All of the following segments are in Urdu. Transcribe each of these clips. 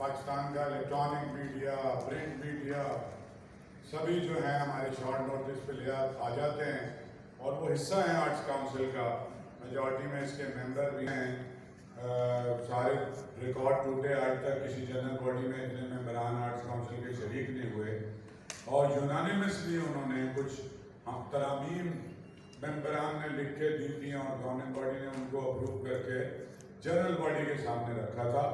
پاکستان کا الیکٹرانک میڈیا، پرنٹ میڈیا سبھی جو ہیں ہمارے شارٹ نوٹس پہ لے آ جاتے ہیں اور وہ حصہ ہیں آرٹس کاؤنسل کا. میجورٹی میں اس کے ممبر بھی ہیں. سارے ریکارڈ ٹوٹے، آج تک کسی جنرل باڈی میں اتنے ممبران آرٹس کاؤنسل کے شریک نہیں ہوئے. اور یونانیمسلی انہوں نے کچھ ترامیم ممبران نے لکھ کے دی تھیں اور گورننگ باڈی نے ان کو اپروو کر کے جنرل باڈی کے سامنے رکھا تھا.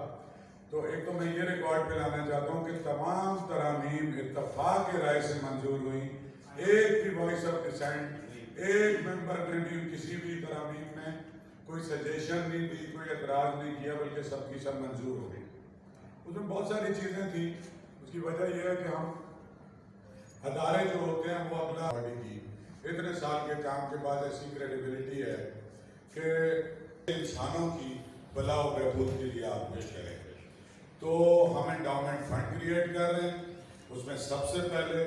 تو ایک تو میں یہ ریکارڈ پہ لانا چاہتا ہوں کہ تمام ترامیم اتفاق کے رائے سے منظور ہوئیں. ایک بھی وائس آف ڈسینٹ، ایک ممبر نے بھی کسی بھی ترامیم میں کوئی سجیشن نہیں دی، کوئی اعتراض نہیں کیا، بلکہ سب کی سب منظور ہو گئی. اس میں بہت ساری چیزیں تھیں. اس کی وجہ یہ ہے کہ ہم ادارے جو ہوتے ہیں وہ اپنا باڈی کی اتنے سال کے کام کے بعد ایسی کریڈیبلٹی ہے کہ انسانوں کی بھلا و بہبود کے لیے آزمائش کریں. تو ہم انڈاؤمنٹ فنڈ کریٹ کر رہے ہیں. اس میں سب سے پہلے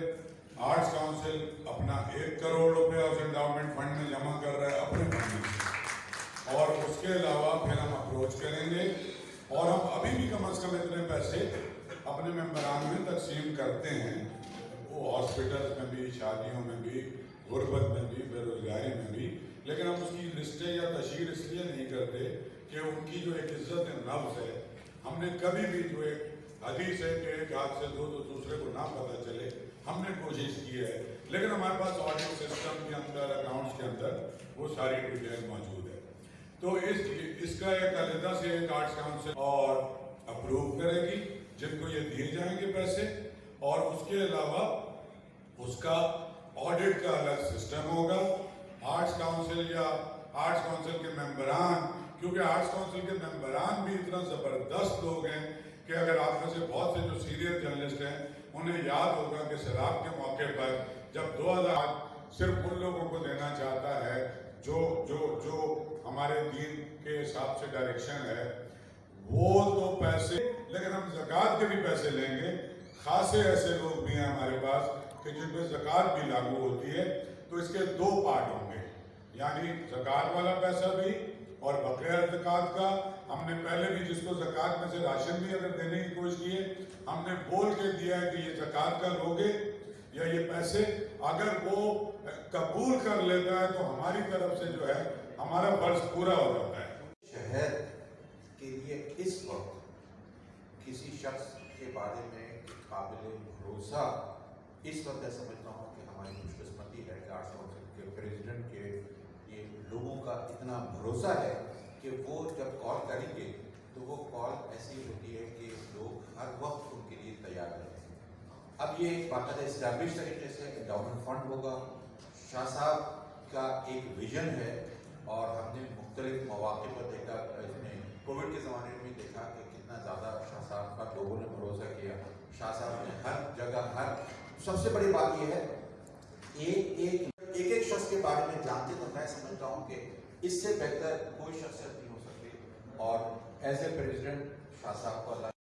آرٹس کاؤنسل اپنا 1 کروڑ روپے اس انڈاؤمنٹ فنڈ میں جمع کر رہا ہے اپنے فنڈ میں، اور اس کے علاوہ پھر ہم اپروچ کریں گے اور ہم ابھی بھی کم از کم اتنے پیسے اپنے ممبران میں تقسیم کرتے ہیں. وہ ہاسپٹلس میں بھی، شادیوں میں بھی، غربت میں بھی، بے روزگاری میں بھی. لیکن ہم اس کی لسٹیں یا تشہیر اس لیے نہیں کرتے کہ ان کی جو ایک عزت نفس ہے، ہم نے کبھی بھی جو ایک حدیث ہے کہ ایک ہاتھ سے دو تو دوسرے کو نہ پتہ چلے، ہم نے کوشش کی ہے. لیکن ہمارے پاس آڈیٹ سسٹم کے اندر، اکاؤنٹس کے اندر وہ ساری ڈیٹیل موجود ہے. تو اس کا ایک علیحدہ سے ایک آرٹس کاؤنسل اور اپروو کرے گی جن کو یہ دیے جائیں گے پیسے، اور اس کے علاوہ اس کا آڈٹ کا الگ سسٹم ہوگا. آرٹس کاؤنسل یا آرٹس کاؤنسل کے ممبران، کیونکہ آرٹس کاؤنسل کے ممبران بھی اتنا زبردست لوگ ہیں کہ اگر آپ میں سے بہت سے جو سینئر جرنلسٹ ہیں انہیں یاد ہوگا کہ سیلاب کے موقع پر جب 2000 صرف ان لوگوں کو دینا چاہتا ہے جو ہمارے دین کے حساب سے ڈائریکشن ہے، وہ تو پیسے، لیکن ہم زکوٰۃ کے بھی پیسے لیں گے. خاصے ایسے لوگ بھی ہیں ہمارے پاس کہ جن پہ زکوٰۃ بھی لاگو ہوتی ہے. تو اس کے 2 پارٹ ہوں گے، یعنی زکوٰۃ والا پیسہ بھی اور بغیر زکوٰۃ کا. ہم نے پہلے بھی جس کو زکوٰۃ میں سے راشن بھی اگر دینے کی کوشش کی ہے، ہم نے بول کے دیا ہے کہ یہ زکوٰۃ کا لوگے یا یہ پیسے. اگر وہ قبول کر لیتا ہے تو ہماری طرف سے جو ہے ہمارا فرض پورا ہو جاتا ہے. شہر کے لیے اس وقت کسی شخص کے بارے میں قابل بھروسہ اس وقت میں سمجھتا ہوں کہ ہماری خوش قسمتی ہے کہ آرٹس کاؤنسل کے پریزیڈنٹ کے یہ لوگوں کا اتنا بھروسہ ہے کہ وہ جب کال کریں گے تو وہ کال ایسی ہوتی ہے کہ لوگ ہر وقت ان کے لیے تیار رہتے ہیں. اب یہ باقاعدہ اسٹیبلش طریقے سے انڈاؤمنٹ فنڈ ہوگا. شاہ صاحب کا ایک ویژن ہے اور ہم نے مختلف مواقع پر دیکھا، اس میں کووڈ کے زمانے میں بھی دیکھا کہ کتنا زیادہ شاہ صاحب کا لوگوں نے بھروسہ کیا. شاہ صاحب نے ہر جگہ سب سے بڑی بات یہ ہے ایک شخص کے بارے میں جانتے تو میں سمجھتا ہوں کہ اس سے بہتر کوئی شخصیت نہیں ہو سکتی. اور ایز اے پریزیڈنٹ شاہ صاحب کو اللہ